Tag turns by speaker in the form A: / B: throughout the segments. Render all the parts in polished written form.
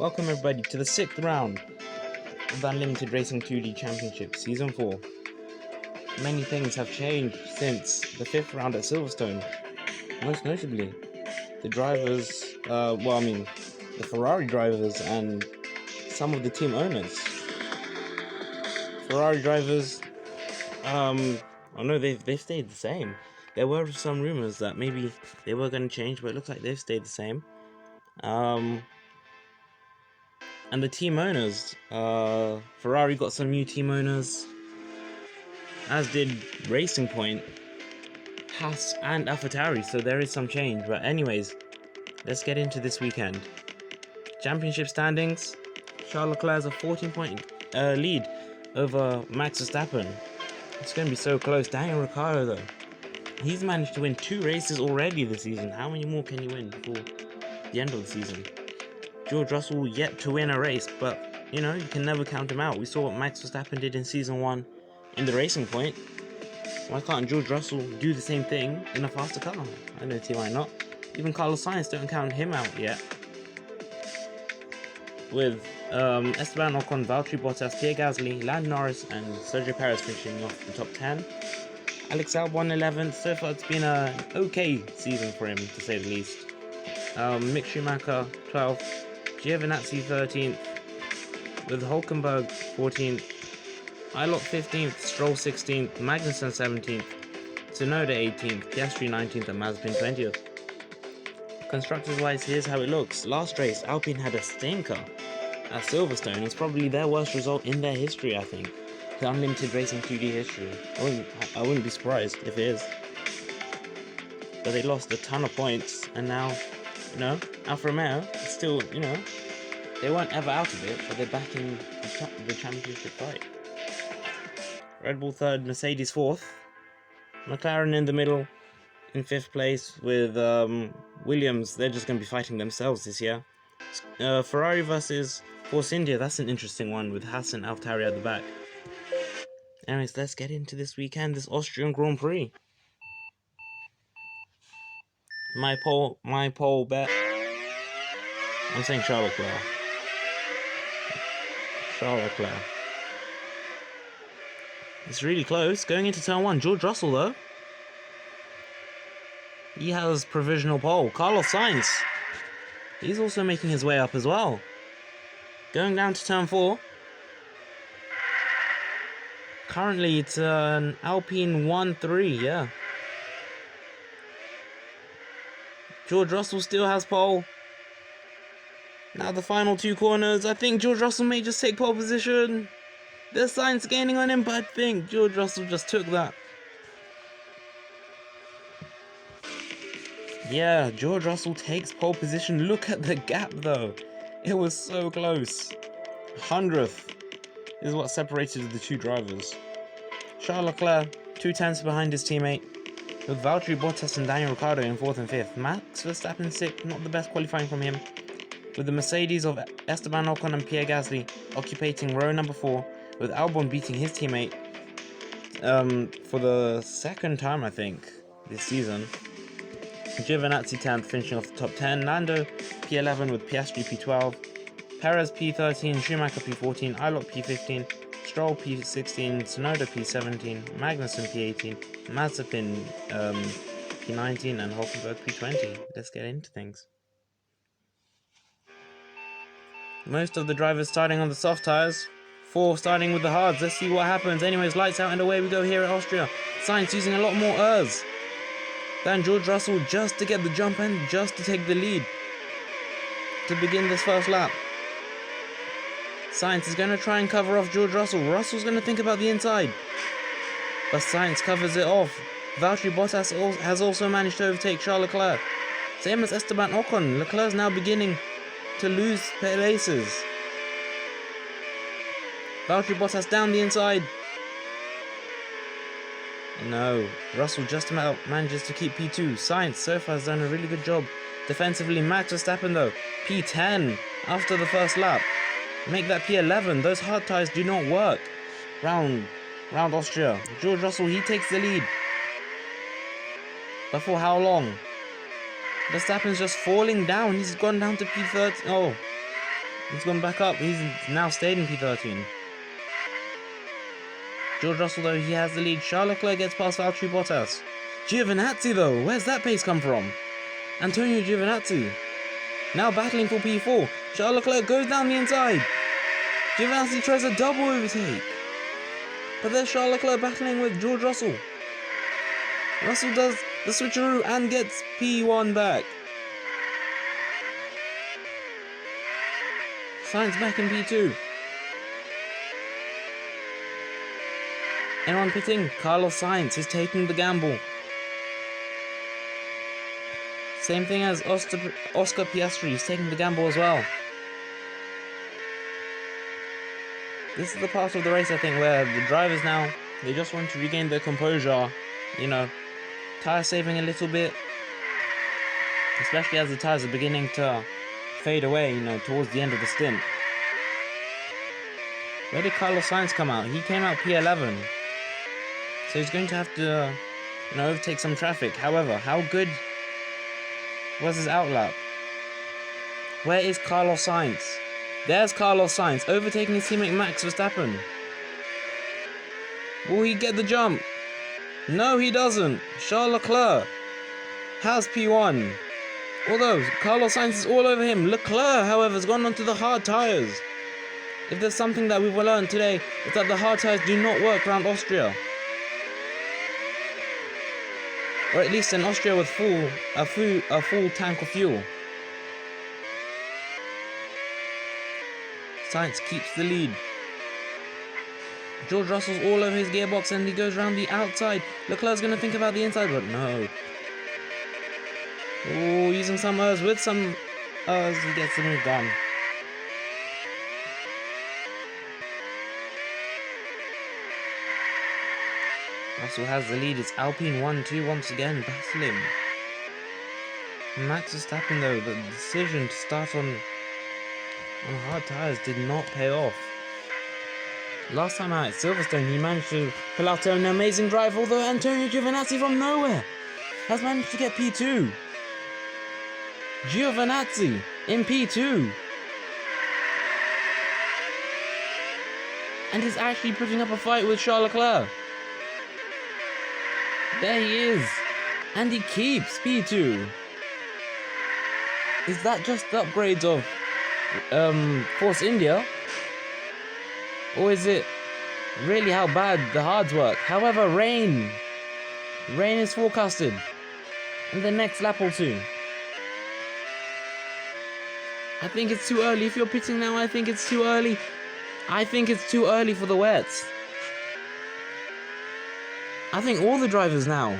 A: Welcome everybody to the 6th round of the Unlimited Racing 2D Championship Season 4. Many things have changed since the 5th round at Silverstone. Most notably, the drivers, the Ferrari drivers and some of the team owners. Ferrari drivers, they've stayed the same. There were some rumors that maybe they were going to change, but it looks like they've stayed the same. And the team owners, Ferrari got some new team owners, as did Racing Point, Haas and AlphaTauri, so there is some change. But anyways, let's get into this weekend. Championship standings, Charles Leclerc has a 14-point lead over Max Verstappen. It's going to be so close. Daniel Ricciardo though, he's managed to win 2 races already this season. How many more can you win before the end of the season? George Russell yet to win a race, but you can never count him out. We saw what Max Verstappen did in Season 1 in the Racing Point. Why can't George Russell do the same thing in a faster car? I don't see why not. Even Carlos Sainz, don't count him out yet. With Esteban Ocon, Valtteri Bottas, Pierre Gasly, Lando Norris and Sergio Perez finishing off the top 10. Alex Albon 11th. So far it's been an okay season for him, to say the least. Mick Schumacher 12th. Giovinazzi 13th, with Hulkenberg 14th, Ilott 15th, Stroll 16th, Magnussen 17th, Tsunoda 18th, Piastri 19th and Mazepin 20th. Constructors wise, here's how it looks. Last race, Alpine had a stinker at Silverstone. It's probably their worst result in their history, I think. The Unlimited Racing 2D history. I wouldn't be surprised if it is. But they lost a ton of points, and now Alfa Romeo is still, they weren't ever out of it, but they're back in the championship fight. Red Bull 3rd, Mercedes 4th, McLaren in the middle in 5th place with Williams. They're just going to be fighting themselves this year. Ferrari versus Force India, that's an interesting one with Haas and AlphaTauri at the back. Anyways, let's get into this weekend, this Austrian Grand Prix. My poll bet. I'm saying Charles Leclerc. Charles Leclerc. It's really close. Going into turn 1, George Russell though. He has provisional pole. Carlos Sainz. He's also making his way up as well. Going down to turn 4. Currently it's an Alpine 1-3, yeah. George Russell still has pole. Now the final 2 corners. I think George Russell may just take pole position. There's Sainz gaining on him, but I think George Russell just took that. Yeah, George Russell takes pole position. Look at the gap though. It was so close. 100th is what separated the 2 drivers. Charles Leclerc 2 tenths behind his teammate, with Valtteri Bottas and Daniel Ricciardo in 4th and 5th. Max Verstappen 6th, not the best qualifying from him, with the Mercedes of Esteban Ocon and Pierre Gasly occupying row number 4, with Albon beating his teammate for the 2nd time, I think, this season. Giovinazzi 10th, finishing off the top 10. Lando P11 with Piastri P12. Perez P13, Schumacher P14, Ilott P15, Stroll P16, Tsunoda P17, Magnussen P18, Mazepin P19 and Hulkenberg P20. Let's get into things. Most of the drivers starting on the soft tyres, 4 starting with the hards. Let's see what happens. Anyways, lights out and away we go here at Austria. Sainz using a lot more ERS than George Russell just to get the jump and just to take the lead to begin this first lap. Sainz is going to try and cover off George Russell. Russell's going to think about the inside, but Sainz covers it off. Valtteri Bottas has also managed to overtake Charles Leclerc. Same as Esteban Ocon. Leclerc's now beginning to lose places. Valtteri Bottas down the inside. No, Russell just about manages to keep P2. Sainz so far has done a really good job defensively. Max Verstappen though, P10 after the first lap. Make that P11. Those hard tyres do not work round Austria. George Russell, he takes the lead. But for how long? Verstappen's just falling down. He's gone down to P13. Oh, He's gone back up. He's now stayed in P13. George Russell, though, he has the lead. Charles Leclerc gets past Valtteri Bottas. Giovinazzi, though, where's that pace come from? Antonio Giovinazzi, now battling for P4. Charles Leclerc goes down the inside. Giovinazzi tries a double overtake. But there's Charles Leclerc battling with George Russell. Russell does the switcheroo and gets P1 back. Sainz back in P2. Anyone pitting? Carlos Sainz is taking the gamble. Same thing as Oscar Piastri is taking the gamble as well. This is the part of the race, I think, where the drivers now, they just want to regain their composure, you know, tire saving a little bit, especially as the tires are beginning to fade away, you know, towards the end of the stint. Where did Carlos Sainz come out? He came out P11, so he's going to have to, you know, overtake some traffic. However, how good was his outlap? Where is Carlos Sainz? There's Carlos Sainz overtaking his teammate Max Verstappen. Will he get the jump? No, he doesn't. Charles Leclerc has P1. Although Carlos Sainz is all over him. Leclerc, however, has gone onto the hard tyres. If there's something that we've learned today, it's that the hard tyres do not work around Austria. Or at least in Austria with a full tank of fuel. Sainz keeps the lead. George Russell's all over his gearbox and he goes around the outside. Leclerc's going to think about the inside, but no. Oh, using some Rs with some Rs, he gets the move done. Russell has the lead. It's Alpine 1-2 once again, battling. Max Verstappen, though, the decision to start on hard tyres did not pay off. Last time out at Silverstone, he managed to pull out an amazing drive, although Antonio Giovinazzi from nowhere has managed to get P2. Giovinazzi in P2. And is actually putting up a fight with Charles Leclerc. There he is. And he keeps P2. Is that just the upgrades of Force India? Or is it really how bad the hards work? However, rain is forecasted in the next lap or two. I think it's too early. If you're pitting now, I think it's too early. I think it's too early for the wets. I think all the drivers now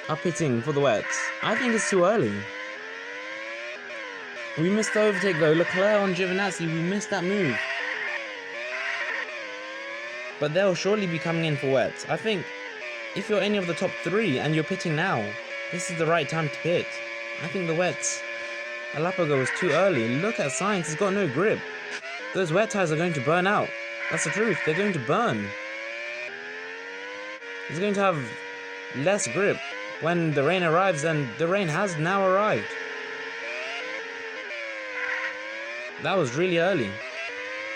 A: are pitting for the wets. I think it's too early. We missed the overtake though. Leclerc on Giovinazzi, we missed that move. But they'll surely be coming in for wets. I think if you're any of the top three and you're pitting now, this is the right time to pit. I think the wets a lap ago was too early. Look at Sainz, he's got no grip. Those wet tires are going to burn out. That's the truth, they're going to burn. He's going to have less grip when the rain arrives, and the rain has now arrived. That was really early.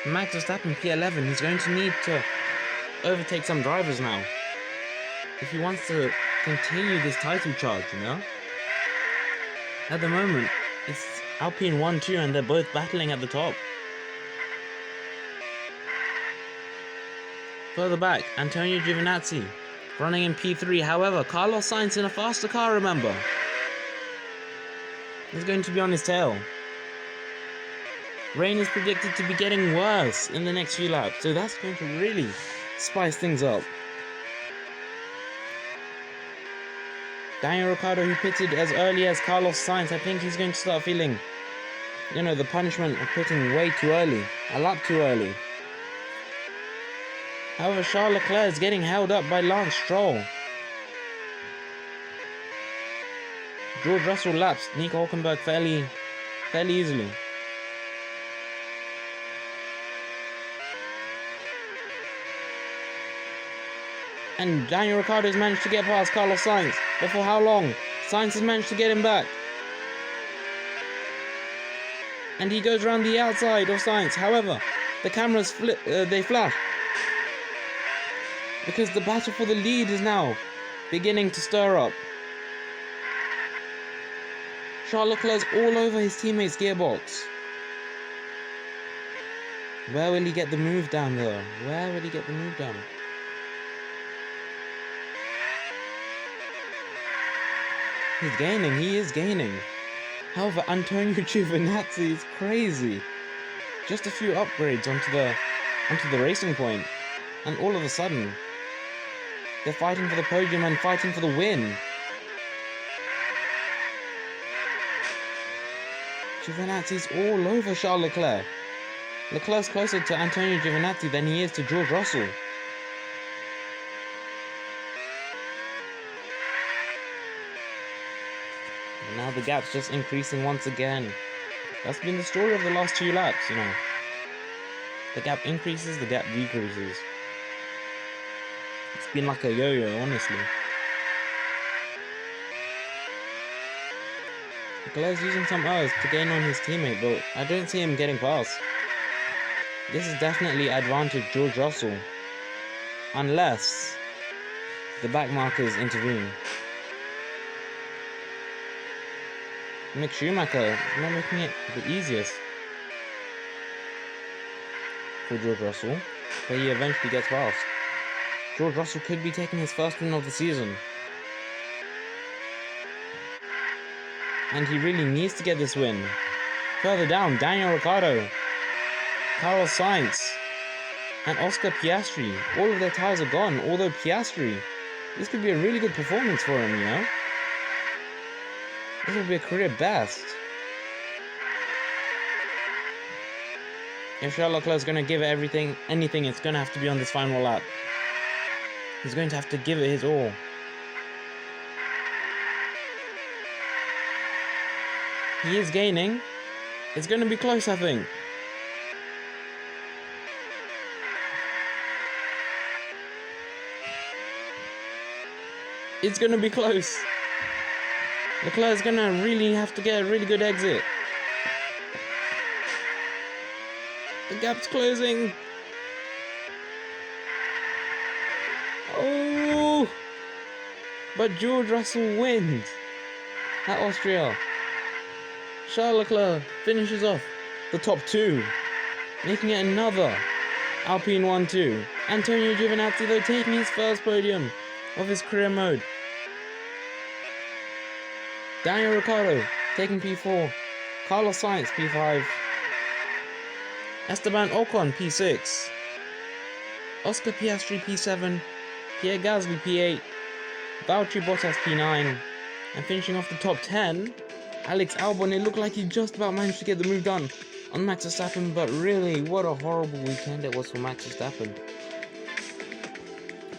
A: Max Verstappen P11, he's going to need to overtake some drivers now if he wants to continue this title charge, you know? At the moment, it's Alpine 1-2 and they're both battling at the top. Further back, Antonio Giovinazzi running in P3. However, Carlos Sainz in a faster car, remember. He's going to be on his tail. Rain is predicted to be getting worse in the next few laps, so that's going to really spice things up. Daniel Ricciardo, who pitted as early as Carlos Sainz, I think he's going to start feeling, you know, the punishment of pitting way too early, a lap too early. However, Charles Leclerc is getting held up by Lance Stroll. George Russell laps Nico Hülkenberg fairly easily. And Daniel Ricciardo has managed to get past Carlos Sainz. But for how long? Sainz has managed to get him back. And he goes around the outside of Sainz. However, the cameras they flash. Because the battle for the lead is now beginning to stir up. Charles Leclerc's all over his teammate's gearbox. Where will he get the move down though? Where will he get the move down? He's gaining, he is gaining. However, Antonio Giovinazzi is crazy. Just a few upgrades onto the racing point, and all of a sudden, they're fighting for the podium and fighting for the win. Giovinazzi's all over Charles Leclerc. Leclerc's closer to Antonio Giovinazzi than he is to George Russell. And now the gap's just increasing once again. That's been the story of the last 2 laps, you know. The gap increases, the gap decreases. It's been like a yo-yo, honestly. Leclerc's using some errors to gain on his teammate, but I don't see him getting past. This is definitely advantage George Russell. Unless the back markers intervene. Mick Schumacher not making it the easiest for George Russell, but he eventually gets past. George Russell could be taking his first win of the season. And he really needs to get this win. Further down, Daniel Ricciardo, Carlos Sainz, and Oscar Piastri. All of their tyres are gone, although Piastri, this could be a really good performance for him, you know? This would be a career best. If Charles Leclerc is going to give it anything, it's going to have to be on this final lap. He's going to have to give it his all. He is gaining. It's going to be close, I think. It's going to be close. Leclerc's going to really have to get a really good exit. The gap's closing. Oh! But George Russell wins at Austria. Charles Leclerc finishes off the top 2, making it another Alpine 1-2. Antonio Giovinazzi, though, taking his first podium of his career mode. Daniel Ricciardo taking P4. Carlos Sainz P5. Esteban Ocon P6. Oscar Piastri P7. Pierre Gasly P8. Valtteri Bottas P9. And finishing off the top 10, Alex Albon. It looked like he just about managed to get the move done on Max Verstappen, but really, what a horrible weekend it was for Max Verstappen.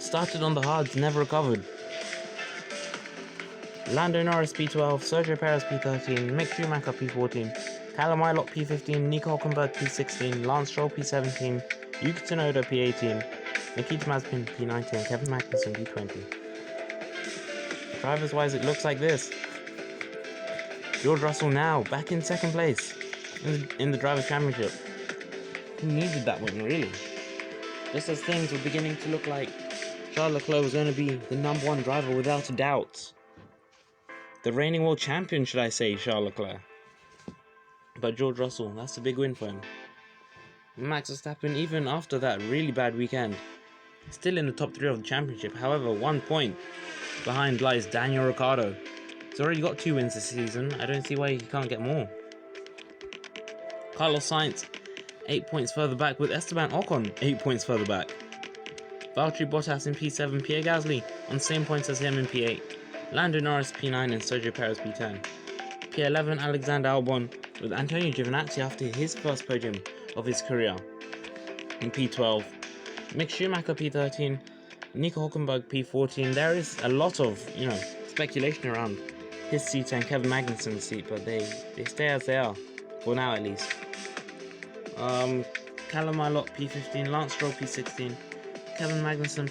A: Started on the hards, never recovered. Lando Norris P12, Sergio Perez P13, Mick Schumacher P14, Callum Ilott P15, Nico Hülkenberg P16, Lance Stroll P17, Yuki Tsunoda P18, Nikita Mazepin P19, and Kevin Magnussen P20. Drivers wise, it looks like this. George Russell now back in second place in the Drivers' Championship. He needed that win, really. Just as things were beginning to look like Charles Leclerc was going to be the number 1 driver without a doubt. The reigning world champion, should I say, Charles Leclerc. But George Russell, that's a big win for him. Max Verstappen, even after that really bad weekend, still in the top 3 of the championship. However, 1 point behind lies Daniel Ricciardo. He's already got 2 wins this season. I don't see why he can't get more. Carlos Sainz, 8 points further back, with Esteban Ocon 8 points further back. Valtteri Bottas in P7, Pierre Gasly on the same points as him in P8. Lando Norris P9 and Sergio Perez P10. P11 Alexander Albon, with Antonio Giovinazzi after his first podium of his career in P12. Mick Schumacher P13, Nico Hülkenberg P14. There is a lot of, speculation around his seat and Kevin Magnussen's seat, but they stay as they are, for now at least. Callum Ilott P15, Lance Stroll P16, Kevin Magnussen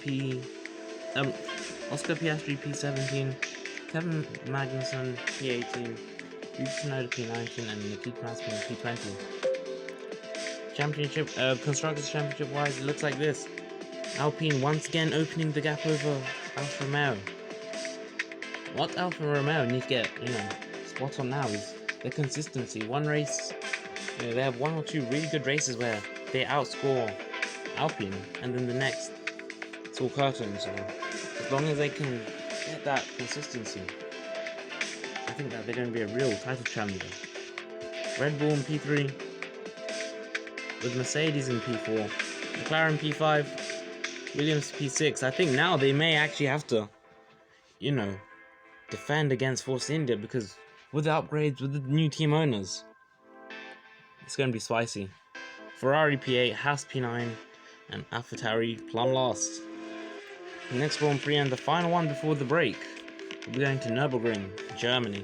A: Oscar Piastri P17, Kevin Magnussen P18, Yuki Tsunoda P19 and Nikita Mazepin P20. Championship, Constructors Championship wise, it looks like this. Alpine once again opening the gap over Alfa Romeo. What Alfa Romeo need to get, spot on now is their consistency. One race, they have one or two really good races where they outscore Alpine, and then the next, it's all curtains. So as long as they can get that consistency, I think that they're going to be a real title challenger. Red Bull in P3, with Mercedes in P4, McLaren P5, Williams P6. I think now they may actually have to, defend against Force India, because with the upgrades, with the new team owners, it's going to be spicy. Ferrari P8, Haas P9, and AlphaTauri plumb last. The next Grand Prix and the final one before the break, we'll be going to Nürburgring, Germany.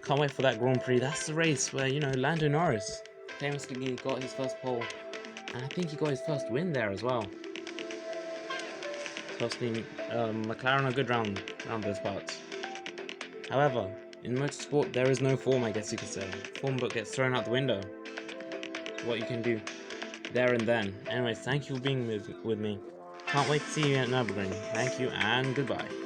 A: Can't wait for that Grand Prix. That's the race where, Lando Norris famously got his first pole, and I think he got his first win there as well. Personally, McLaren are good round those parts. However, in motorsport, there is no form, I guess you could say. Form book gets thrown out the window. What you can do there and then. Anyways, thank you for being with me. Can't wait to see you at Nürburgring. Thank you and goodbye.